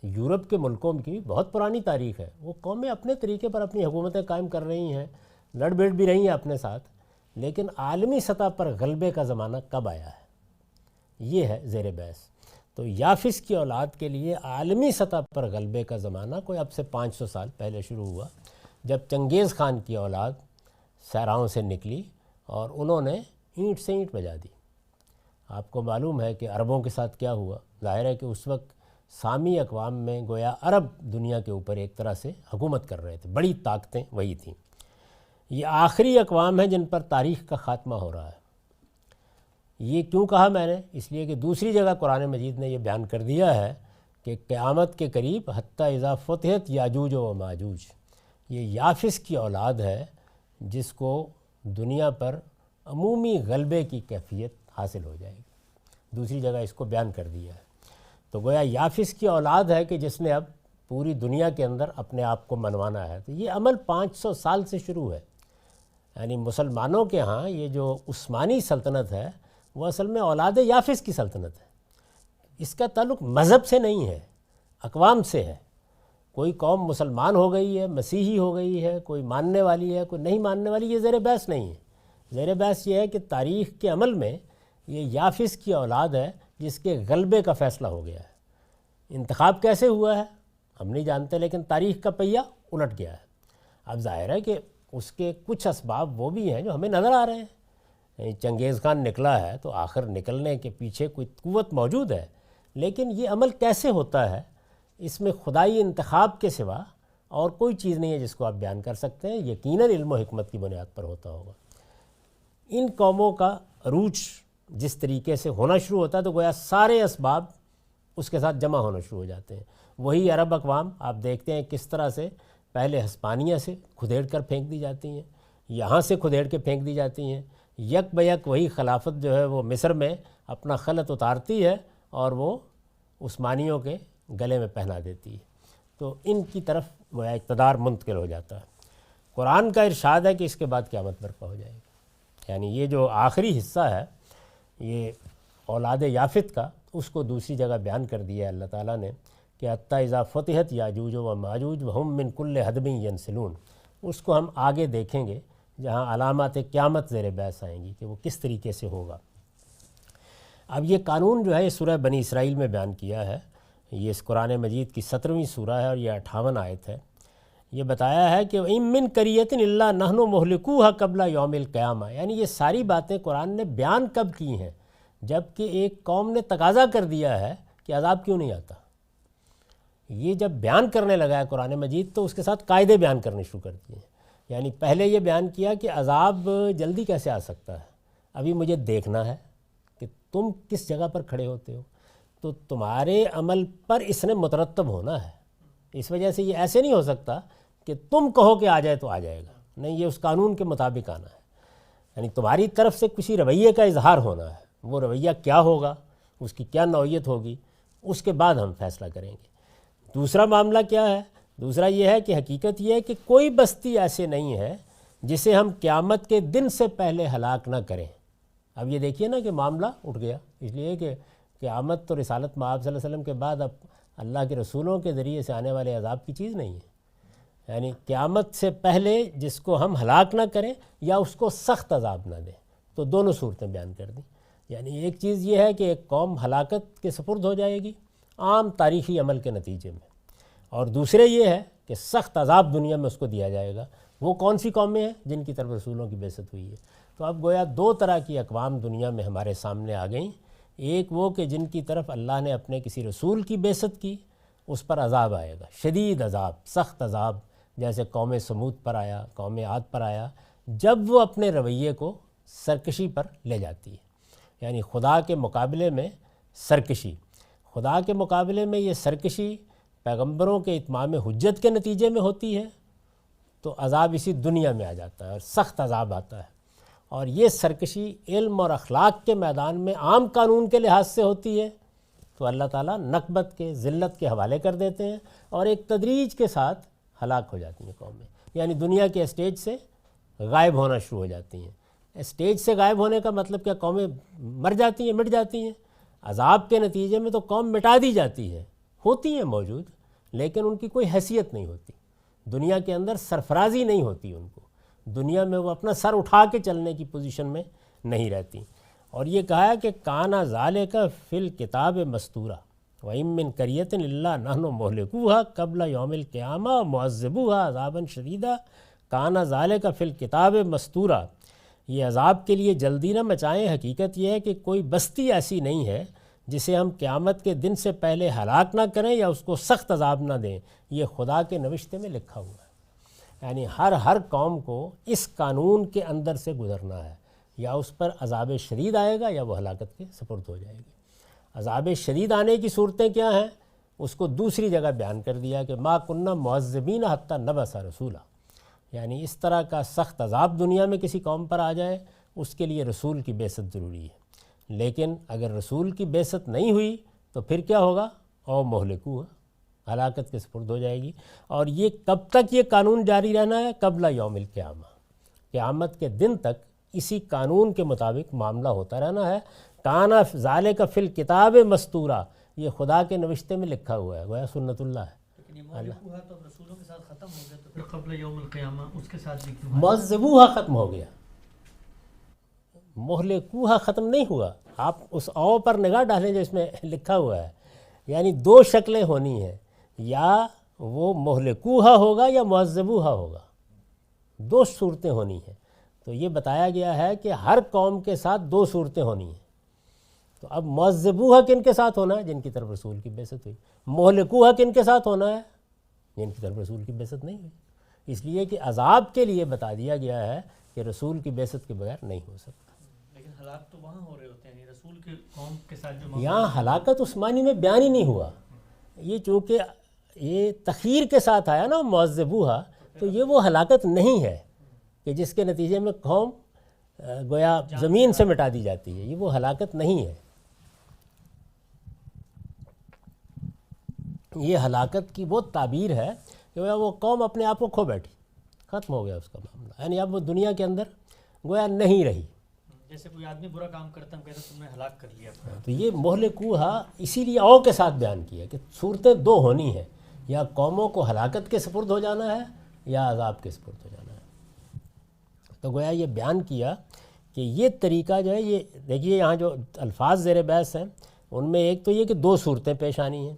یورپ کے ملکوں کی بہت پرانی تاریخ ہے. وہ قومیں اپنے طریقے پر اپنی حکومتیں قائم کر رہی ہیں، لڑ بھیڑ بھی رہی ہیں اپنے ساتھ، لیکن عالمی سطح پر غلبے کا زمانہ کب آیا ہے، یہ ہے زیر بحث. تو یافس کی اولاد کے لیے عالمی سطح پر غلبے کا زمانہ کوئی اب سے 500 سال پہلے شروع ہوا، جب چنگیز خان کی اولاد صحراؤں سے نکلی اور انہوں نے اینٹ سے اینٹ بجا دی. آپ کو معلوم ہے کہ عربوں کے ساتھ کیا ہوا. ظاہر ہے کہ اس وقت سامی اقوام میں گویا عرب دنیا کے اوپر ایک طرح سے حکومت کر رہے تھے، بڑی طاقتیں وہی تھیں. یہ آخری اقوام ہیں جن پر تاریخ کا خاتمہ ہو رہا ہے. یہ کیوں کہا میں نے؟ اس لیے کہ دوسری جگہ قرآن مجید نے یہ بیان کر دیا ہے کہ قیامت کے قریب حتی اذا فتحت یاجوج و ماجوج، یہ یافس کی اولاد ہے جس کو دنیا پر عمومی غلبے کی کیفیت حاصل ہو جائے گی. دوسری جگہ اس کو بیان کر دیا ہے. تو گویا یافس کی اولاد ہے کہ جس نے اب پوری دنیا کے اندر اپنے آپ کو منوانا ہے. تو یہ عمل 500 سال سے شروع ہے. یعنی مسلمانوں کے ہاں یہ جو عثمانی سلطنت ہے وہ اصل میں اولاد یافس کی سلطنت ہے. اس کا تعلق مذہب سے نہیں ہے، اقوام سے ہے. کوئی قوم مسلمان ہو گئی ہے، مسیحی ہو گئی ہے، کوئی ماننے والی ہے، کوئی نہیں ماننے والی، یہ زیر بحث نہیں ہے. زیر بحث یہ ہے کہ تاریخ کے عمل میں یہ یافس کی اولاد ہے جس کے غلبے کا فیصلہ ہو گیا ہے. انتخاب کیسے ہوا ہے ہم نہیں جانتے، لیکن تاریخ کا پہیہ الٹ گیا ہے. اب ظاہر ہے کہ اس کے کچھ اسباب وہ بھی ہیں جو ہمیں نظر آ رہے ہیں. چنگیز خان نکلا ہے تو آخر نکلنے کے پیچھے کوئی قوت موجود ہے، لیکن یہ عمل کیسے ہوتا ہے اس میں خدائی انتخاب کے سوا اور کوئی چیز نہیں ہے جس کو آپ بیان کر سکتے ہیں. یقیناً علم و حکمت کی بنیاد پر ہوتا ہوگا. ان قوموں کا عروج جس طریقے سے ہونا شروع ہوتا ہے تو گویا سارے اسباب اس کے ساتھ جمع ہونا شروع ہو جاتے ہیں. وہی عرب اقوام آپ دیکھتے ہیں کس طرح سے پہلے ہسپانیہ سے کھدیڑ کر پھینک دی جاتی ہیں، یہاں سے کھدیڑ کے پھینک دی جاتی ہیں. یک بیک وہی خلافت جو ہے وہ مصر میں اپنا خلط اتارتی ہے اور وہ عثمانیوں کے گلے میں پہنا دیتی ہے. تو ان کی طرف وہ اقتدار منتقل ہو جاتا ہے. قرآن کا ارشاد ہے کہ اس کے بعد قیامت برپا ہو جائے گی. یعنی یہ جو آخری حصہ ہے یہ اولاد یافت کا، اس کو دوسری جگہ بیان کر دیا ہے اللہ تعالیٰ نے کہ حتی اذا فتحت یاجوج و ماجوج وہم من کل حدب ینسلون. اس کو ہم آگے دیکھیں گے جہاں علامات قیامت زیر بحث آئیں گی کہ وہ کس طریقے سے ہوگا. اب یہ قانون جو ہے یہ سورہ بنی اسرائیل میں بیان کیا ہے. یہ اس قرآن مجید کی 17ویں سورہ ہے اور یہ 58 آیت ہے. یہ بتایا ہے کہ اِن مِّن قَرْيَةٍ إِلَّا نَحْنُ مُهْلِكُوهَا قَبْلَ يَوْمِ الْقِيَامَةِ. یعنی یہ ساری باتیں قرآن نے بیان کب کی ہیں؟ جب کہ ایک قوم نے تقاضا کر دیا ہے کہ عذاب کیوں نہیں آتا. یہ جب بیان کرنے لگا ہے قرآن مجید تو اس کے ساتھ قاعدے بیان کرنے شروع کر دیے ہیں. یعنی پہلے یہ بیان کیا کہ عذاب جلدی کیسے آ سکتا ہے، ابھی مجھے دیکھنا ہے کہ تم کس جگہ پر کھڑے ہوتے ہو، تو تمہارے عمل پر اس نے مترتب ہونا ہے. اس وجہ سے یہ ایسے نہیں ہو سکتا کہ تم کہو کہ آ جائے تو آ جائے گا، نہیں، یہ اس قانون کے مطابق آنا ہے. یعنی تمہاری طرف سے کسی رویے کا اظہار ہونا ہے. وہ رویہ کیا ہوگا، اس کی کیا نوعیت ہوگی، اس کے بعد ہم فیصلہ کریں گے. دوسرا معاملہ کیا ہے؟ دوسرا یہ ہے کہ حقیقت یہ ہے کہ کوئی بستی ایسے نہیں ہے جسے ہم قیامت کے دن سے پہلے ہلاک نہ کریں. اب یہ دیکھیے نا کہ معاملہ اٹھ گیا، اس لیے کہ قیامت تو رسالت مآب صلی اللہ علیہ وسلم کے بعد اب اللہ کے رسولوں کے ذریعے سے آنے والے عذاب کی چیز نہیں ہے. یعنی قیامت سے پہلے جس کو ہم ہلاک نہ کریں یا اس کو سخت عذاب نہ دیں. تو دونوں صورتیں بیان کر دیں. یعنی ایک چیز یہ ہے کہ ایک قوم ہلاکت کے سپرد ہو جائے گی عام تاریخی عمل کے نتیجے میں، اور دوسرے یہ ہے کہ سخت عذاب دنیا میں اس کو دیا جائے گا. وہ کون سی قومیں ہیں؟ جن کی طرف رسولوں کی بعثت ہوئی ہے. تو اب گویا دو طرح کی اقوام دنیا میں ہمارے سامنے آ گئیں. ایک وہ کہ جن کی طرف اللہ نے اپنے کسی رسول کی بعثت کی، اس پر عذاب آئے گا، شدید عذاب، سخت عذاب، جیسے قوم سمود پر آیا، قوم عاد پر آیا، جب وہ اپنے رویے کو سرکشی پر لے جاتی ہے. یعنی خدا کے مقابلے میں سرکشی، خدا کے مقابلے میں یہ سرکشی پیغمبروں کے اتمام حجت کے نتیجے میں ہوتی ہے تو عذاب اسی دنیا میں آ جاتا ہے اور سخت عذاب آتا ہے. اور یہ سرکشی علم اور اخلاق کے میدان میں عام قانون کے لحاظ سے ہوتی ہے تو اللہ تعالیٰ نکبت کے، ذلت کے حوالے کر دیتے ہیں اور ایک تدریج کے ساتھ ہلاک ہو جاتی ہیں قومیں. یعنی دنیا کے اسٹیج سے غائب ہونا شروع ہو جاتی ہیں. اسٹیج سے غائب ہونے کا مطلب کیا؟ قومیں مر جاتی ہیں، مٹ جاتی ہیں. عذاب کے نتیجے میں تو قوم مٹا دی جاتی ہے، ہوتی ہیں موجود لیکن ان کی کوئی حیثیت نہیں ہوتی، دنیا کے اندر سرفرازی نہیں ہوتی ان کو، دنیا میں وہ اپنا سر اٹھا کے چلنے کی پوزیشن میں نہیں رہتی. اور یہ کہا ہے کہ کانا ذالک فی الکتاب مستورا وَإِن مِّن قَرْيَةٍ إِلَّا نَحْنُ مُهْلِكُوهَا قَبْلَ يَوْمِ الْقِيَامَةِ وَمُعَذِّبُوهَا عَذَابًا شَدِيدًا کانا ذالک فی الکتاب مستورا. یہ عذاب کے لیے جلدی نہ مچائیں. حقیقت یہ ہے کہ کوئی بستی ایسی نہیں ہے جسے ہم قیامت کے دن سے پہلے ہلاک نہ کریں یا اس کو سخت عذاب نہ دیں. یہ خدا کے نوشتے میں لکھا ہوا ہے. یعنی ہر قوم کو اس قانون کے اندر سے گزرنا ہے، یا اس پر عذاب شدید آئے گا یا وہ ہلاکت کے سپرد ہو جائے گی. عذاب شدید آنے کی صورتیں کیا ہیں اس کو دوسری جگہ بیان کر دیا کہ ما کننا معذبین حتی نبعث رسولا. یعنی اس طرح کا سخت عذاب دنیا میں کسی قوم پر آ جائے اس کے لیے رسول کی بعثت ضروری ہے. لیکن اگر رسول کی بعثت نہیں ہوئی تو پھر کیا ہوگا؟ او مہلکو، ہلاکت کے سپرد ہو جائے گی. اور یہ کب تک یہ قانون جاری رہنا ہے؟ قبل یوم القیامہ، قیامت کے دن تک اسی قانون کے مطابق معاملہ ہوتا رہنا ہے. کانا ذالک فی الکتاب مستورا، یہ خدا کے نوشتے میں لکھا ہوا ہے، گویا سنت اللہ ہے. لیکن یہ مولکوہا تو رسولوں کے ساتھ ختم ہو گیا، تو پھر قبل یوم القیامہ اس کے ساتھ بھی کیوں؟ معذبوہا ختم ہو گیا، مہلکوہا ختم نہیں ہوا. آپ اس او پر نگاہ ڈالیں جو اس میں لکھا ہوا ہے. یعنی دو شکلیں ہونی ہیں، یا وہ مہلکوہا ہوگا یا معذبوہا ہوگا، دو صورتیں ہونی ہیں. تو یہ بتایا گیا ہے کہ ہر قوم کے ساتھ دو صورتیں ہونی ہیں. تو اب معذبوہا کن کے ساتھ ہونا ہے؟ جن کی طرف رسول کی بعثت ہوئی. مہلکوہا کن کے ساتھ ہونا ہے؟ جن کی طرف رسول کی بعثت نہیں ہوئی. اس لیے کہ عذاب کے لیے بتا دیا گیا ہے کہ رسول کی بعثت کے بغیر نہیں ہو سکتا. لیکن ہلاک تو وہاں ہو رہے ہوتے ہیں، رسول کے قوم کے ساتھ جو یہاں ہلاکت اس معنی میں بیان ہی نہیں ہوا. یہ چونکہ یہ تخیر کے ساتھ آیا نا معذبوہا، تو یہ وہ ہلاکت نہیں ہے کہ جس کے نتیجے میں قوم گویا زمین سے مٹا دی جاتی ہے. یہ وہ ہلاکت نہیں ہے. یہ ہلاکت کی وہ تعبیر ہے کہ گویا وہ قوم اپنے آپ کو کھو بیٹھی، ختم ہو گیا اس کا معاملہ. یعنی اب وہ دنیا کے اندر گویا نہیں رہی. جیسے کوئی آدمی برا کام کرتا ہے، ہم کہتے ہیں تم نے ہلاک کر لیا. تو یہ مہلکوہا اسی لیے او کے ساتھ بیان کیا کہ صورتیں دو ہونی ہیں، یا قوموں کو ہلاکت کے سپرد ہو جانا ہے یا عذاب کے سپرد ہو جانا ہے. تو گویا یہ بیان کیا کہ یہ طریقہ جو ہے، یہ دیکھیے یہاں جو الفاظ زیر بحث ہیں ان میں ایک تو یہ کہ دو صورتیں پیش آنی ہیں،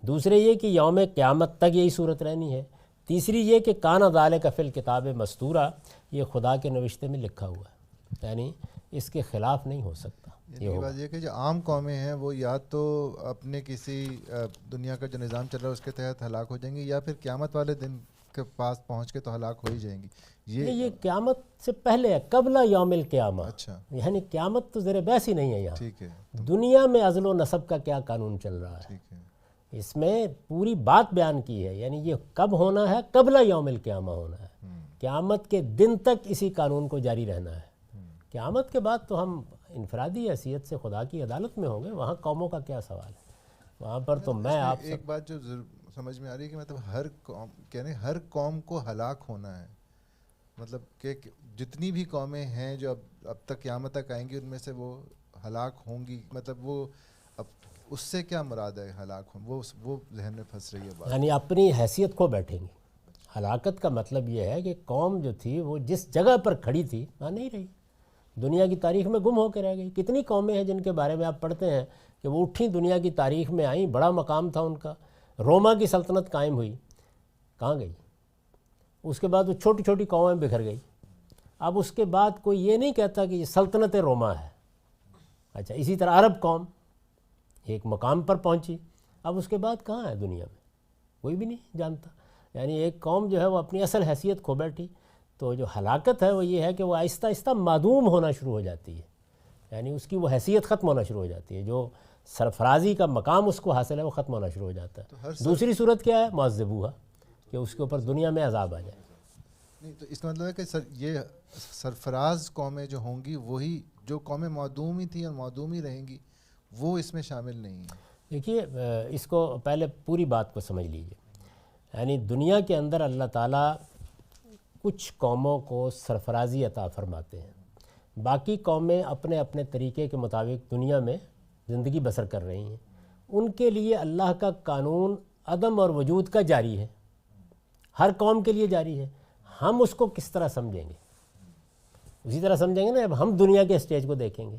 دوسرے یہ کہ یوم قیامت تک یہی صورت رہنی ہے، تیسری یہ کہ کانا ذالک فی الکتاب مستورا، یہ خدا کے نوشتے میں لکھا ہوا ہے، یعنی اس کے خلاف نہیں ہو سکتا. یہ بات یہ کہ جو عام قومیں ہیں وہ یا تو اپنے کسی دنیا کا جو نظام چل رہا ہے اس کے تحت ہلاک ہو جائیں گی، یا پھر قیامت والے دن کے پاس پہنچ کے تو ہلاک ہو ہی جائیں گی. یہ قیامت سے پہلے ہے، قبل یوم القیامہ. اچھا، یعنی قیامت تو زیر بحث ہی نہیں ہے یہاں. ٹھیک ہے. دنیا میں عزل و نسب کا کیا قانون چل رہا ہے، ٹھیک ہے. اس میں پوری بات بیان کی ہے. یعنی یہ کب ہونا ہے؟ قبل یوم القیامہ ہونا ہے. قیامت کے دن تک اسی قانون کو جاری رہنا ہے. قیامت کے بعد تو ہم انفرادی حیثیت سے خدا کی عدالت میں ہوں گے، وہاں قوموں کا کیا سوال ہے. وہاں پر تو میں آپ ایک بات جو سمجھ میں آ رہی ہے کہ مطلب ہر قوم، یعنی ہر قوم کو ہلاک ہونا ہے، مطلب کہ جتنی بھی قومیں ہیں جو اب تک قیامت تک آئیں گی ان میں سے وہ ہلاک ہوں گی. مطلب وہ اب اس سے کیا مراد ہے ہلاک ہوں؟ وہ ذہن میں پھنس رہی ہے بات. یعنی اپنی حیثیت کو بیٹھیں گے، ہلاکت کا مطلب یہ ہے کہ قوم جو تھی وہ جس جگہ پر کھڑی تھی وہاں نہیں رہی، دنیا کی تاریخ میں گم ہو کے رہ گئی۔ کتنی قومیں ہیں جن کے بارے میں آپ پڑھتے ہیں کہ وہ اٹھیں، دنیا کی تاریخ میں آئیں، بڑا مقام تھا ان کا، روما کی سلطنت قائم ہوئی، کہاں گئی؟ اس کے بعد وہ چھوٹی چھوٹی قومیں بکھر گئی۔ اب اس کے بعد کوئی یہ نہیں کہتا کہ یہ سلطنت روما ہے۔ اچھا، اسی طرح عرب قوم ایک مقام پر پہنچی، اب اس کے بعد کہاں ہے دنیا میں؟ کوئی بھی نہیں جانتا۔ یعنی ایک قوم جو ہے وہ اپنی اصل حیثیت کھو بیٹھی۔ تو جو ہلاکت ہے وہ یہ ہے کہ وہ آہستہ آہستہ معدوم ہونا شروع ہو جاتی ہے، یعنی اس کی وہ حیثیت ختم ہونا شروع ہو جاتی ہے، جو سرفرازی کا مقام اس کو حاصل ہے وہ ختم ہونا شروع ہو جاتا ہے۔ دوسری صورت کیا ہے؟ معذبوہا، کہ اس کے اوپر دنیا میں عذاب آ جائے۔ نہیں تو اس کا مطلب ہے کہ یہ سرفراز قومیں جو ہوں گی وہی جو قومیں معدوم ہی تھیں اور معدوم ہی رہیں گی وہ اس میں شامل نہیں ہیں۔ دیکھیے اس کو پہلے پوری بات کو سمجھ لیجئے، یعنی دنیا کے اندر اللہ تعالیٰ کچھ قوموں کو سرفرازی عطا فرماتے ہیں، باقی قومیں اپنے اپنے طریقے کے مطابق دنیا میں زندگی بسر کر رہی ہیں۔ ان کے لیے اللہ کا قانون عدم اور وجود کا جاری ہے، ہر قوم کے لیے جاری ہے۔ ہم اس کو کس طرح سمجھیں گے؟ اسی طرح سمجھیں گے نا اب ہم دنیا کے اسٹیج کو دیکھیں گے،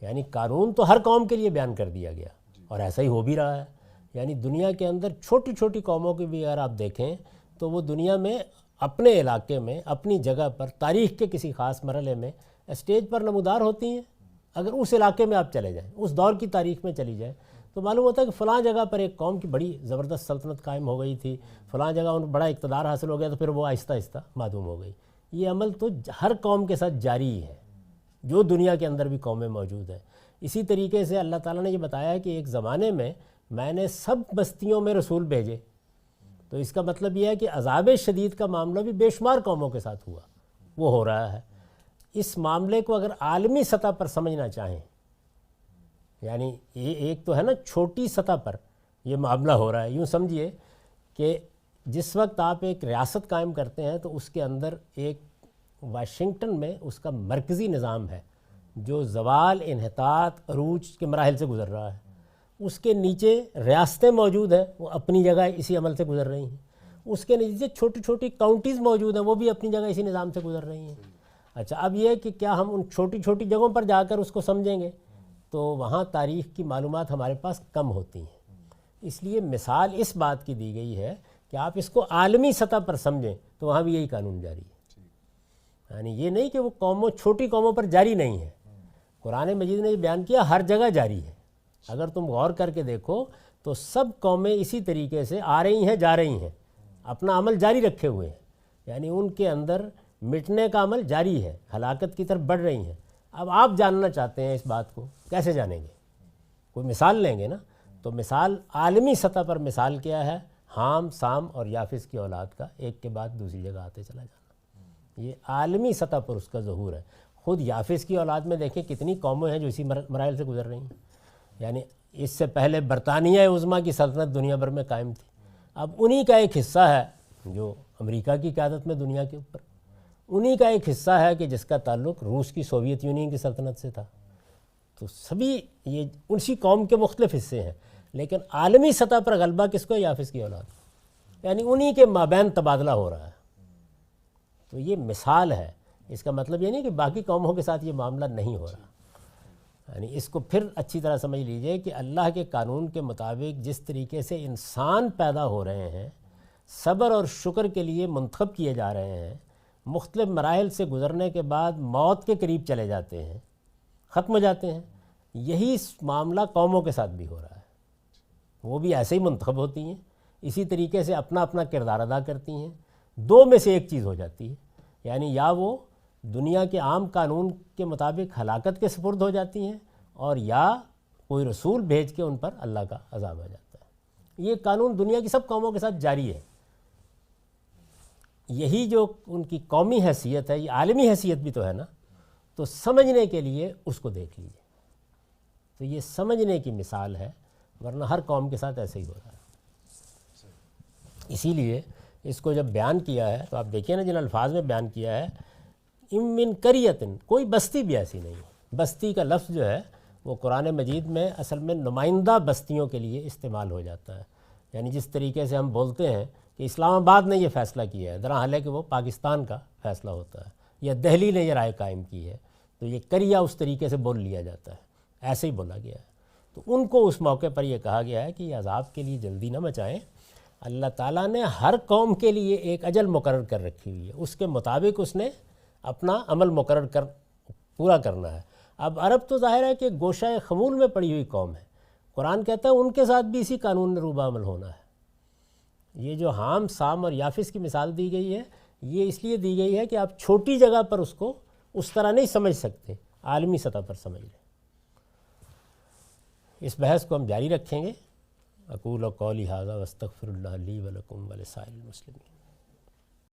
یعنی قانون تو ہر قوم کے لیے بیان کر دیا گیا اور ایسا ہی ہو بھی رہا ہے۔ یعنی دنیا کے اندر چھوٹی چھوٹی قوموں کی بھی اگر آپ دیکھیں تو وہ دنیا میں اپنے علاقے میں اپنی جگہ پر تاریخ کے کسی خاص مرحلے میں اسٹیج پر نمودار ہوتی ہیں۔ اگر اس علاقے میں آپ چلے جائیں، اس دور کی تاریخ میں چلی جائیں تو معلوم ہوتا ہے کہ فلاں جگہ پر ایک قوم کی بڑی زبردست سلطنت قائم ہو گئی تھی، فلاں جگہ ان کو بڑا اقتدار حاصل ہو گیا تو پھر وہ آہستہ آہستہ معدوم ہو گئی۔ یہ عمل تو ہر قوم کے ساتھ جاری ہے، جو دنیا کے اندر بھی قومیں موجود ہیں۔ اسی طریقے سے اللہ تعالیٰ نے یہ بتایا کہ ایک زمانے میں نے سب بستیوں میں رسول بھیجے، تو اس کا مطلب یہ ہے کہ عذاب شدید کا معاملہ بھی بے شمار قوموں کے ساتھ ہوا، وہ ہو رہا ہے۔ اس معاملے کو اگر عالمی سطح پر سمجھنا چاہیں، یعنی یہ ایک تو ہے نا چھوٹی سطح پر یہ معاملہ ہو رہا ہے، یوں سمجھیے کہ جس وقت آپ ایک ریاست قائم کرتے ہیں تو اس کے اندر ایک واشنگٹن میں اس کا مرکزی نظام ہے جو زوال، انحطاط، عروج کے مراحل سے گزر رہا ہے۔ اس کے نیچے ریاستیں موجود ہیں، وہ اپنی جگہ اسی عمل سے گزر رہی ہیں۔ اس کے نیچے چھوٹی چھوٹی کاؤنٹیز موجود ہیں، وہ بھی اپنی جگہ اسی نظام سے گزر رہی ہیں۔ اچھا، اب یہ کہ کیا ہم ان چھوٹی چھوٹی جگہوں پر جا کر اس کو سمجھیں گے تو وہاں تاریخ کی معلومات ہمارے پاس کم ہوتی ہیں۔ اس لیے مثال اس بات کی دی گئی ہے کہ آپ اس کو عالمی سطح پر سمجھیں تو وہاں بھی یہی قانون جاری ہے، یعنی یہ نہیں کہ وہ چھوٹی قوموں پر جاری نہیں ہے۔ قرآن مجید نے یہ بیان کیا ہر جگہ جاری ہے۔ اگر تم غور کر کے دیکھو تو سب قومیں اسی طریقے سے آ رہی ہیں، جا رہی ہیں، اپنا عمل جاری رکھے ہوئے ہیں، یعنی ان کے اندر مٹنے کا عمل جاری ہے، ہلاکت کی طرف بڑھ رہی ہیں۔ اب آپ جاننا چاہتے ہیں اس بات کو، کیسے جانیں گے؟ کوئی مثال لیں گے نا، تو مثال عالمی سطح پر مثال کیا ہے؟ حام، سام اور یافس کی اولاد کا ایک کے بعد دوسری جگہ آتے چلا جانا، یہ عالمی سطح پر اس کا ظہور ہے۔ خود یافس کی اولاد میں دیکھیں کتنی قومیں ہیں جو اسی مراحل سے گزر رہی ہیں، یعنی اس سے پہلے برطانیہ عظمیٰ کی سلطنت دنیا بھر میں قائم تھی، اب انہی کا ایک حصہ ہے جو امریکہ کی قیادت میں دنیا کے اوپر، انہی کا ایک حصہ ہے کہ جس کا تعلق روس کی سوویت یونین کی سلطنت سے تھا۔ تو سبھی یہ اسی قوم کے مختلف حصے ہیں، لیکن عالمی سطح پر غلبہ کس کو؟ یافس کی اولاد، یعنی انہی کے مابین تبادلہ ہو رہا ہے۔ تو یہ مثال ہے، اس کا مطلب یہ نہیں کہ باقی قوموں کے ساتھ یہ معاملہ نہیں ہو رہا۔ یعنی اس کو پھر اچھی طرح سمجھ لیجئے کہ اللہ کے قانون کے مطابق جس طریقے سے انسان پیدا ہو رہے ہیں، صبر اور شکر کے لیے منتخب کیے جا رہے ہیں، مختلف مراحل سے گزرنے کے بعد موت کے قریب چلے جاتے ہیں، ختم ہو جاتے ہیں، یہی معاملہ قوموں کے ساتھ بھی ہو رہا ہے۔ وہ بھی ایسے ہی منتخب ہوتی ہیں، اسی طریقے سے اپنا اپنا کردار ادا کرتی ہیں، دو میں سے ایک چیز ہو جاتی ہے، یعنی یا وہ دنیا کے عام قانون کے مطابق ہلاکت کے سپرد ہو جاتی ہیں، اور یا کوئی رسول بھیج کے ان پر اللہ کا عذاب آ جاتا ہے۔ یہ قانون دنیا کی سب قوموں کے ساتھ جاری ہے۔ یہی جو ان کی قومی حیثیت ہے، یہ عالمی حیثیت بھی تو ہے نا، تو سمجھنے کے لیے اس کو دیکھ لیجیے، تو یہ سمجھنے کی مثال ہے، ورنہ ہر قوم کے ساتھ ایسے ہی ہو رہا ہے۔ اسی لیے اس کو جب بیان کیا ہے تو آپ دیکھیں نا جن الفاظ میں بیان کیا ہے، ام من قریۃ، کوئی بستی بھی ایسی نہیں ہے۔ بستی کا لفظ جو ہے وہ قرآن مجید میں اصل میں نمائندہ بستیوں کے لیے استعمال ہو جاتا ہے، یعنی جس طریقے سے ہم بولتے ہیں کہ اسلام آباد نے یہ فیصلہ کیا ہے، درحال ہے کہ وہ پاکستان کا فیصلہ ہوتا ہے، یا دہلی نے یہ رائے قائم کی ہے، تو یہ کریا اس طریقے سے بول لیا جاتا ہے، ایسے ہی بولا گیا ہے۔ تو ان کو اس موقع پر یہ کہا گیا ہے کہ یہ عذاب کے لیے جلدی نہ مچائیں، اللہ تعالیٰ نے ہر قوم کے لیے ایک اجل مقرر کر رکھی ہوئی ہے، اس کے مطابق اس نے اپنا عمل مقرر کر پورا کرنا ہے۔ اب عرب تو ظاہر ہے کہ گوشہ خمول میں پڑی ہوئی قوم ہے، قرآن کہتا ہے ان کے ساتھ بھی اسی قانون روبہ عمل ہونا ہے۔ یہ جو حام، سام اور یافس کی مثال دی گئی ہے، یہ اس لیے دی گئی ہے کہ آپ چھوٹی جگہ پر اس کو اس طرح نہیں سمجھ سکتے، عالمی سطح پر سمجھ لیں۔ اس بحث کو ہم جاری رکھیں گے۔ اقول قولی ھذا واستغفر اللہ لی ولکم ولسائر المسلمین۔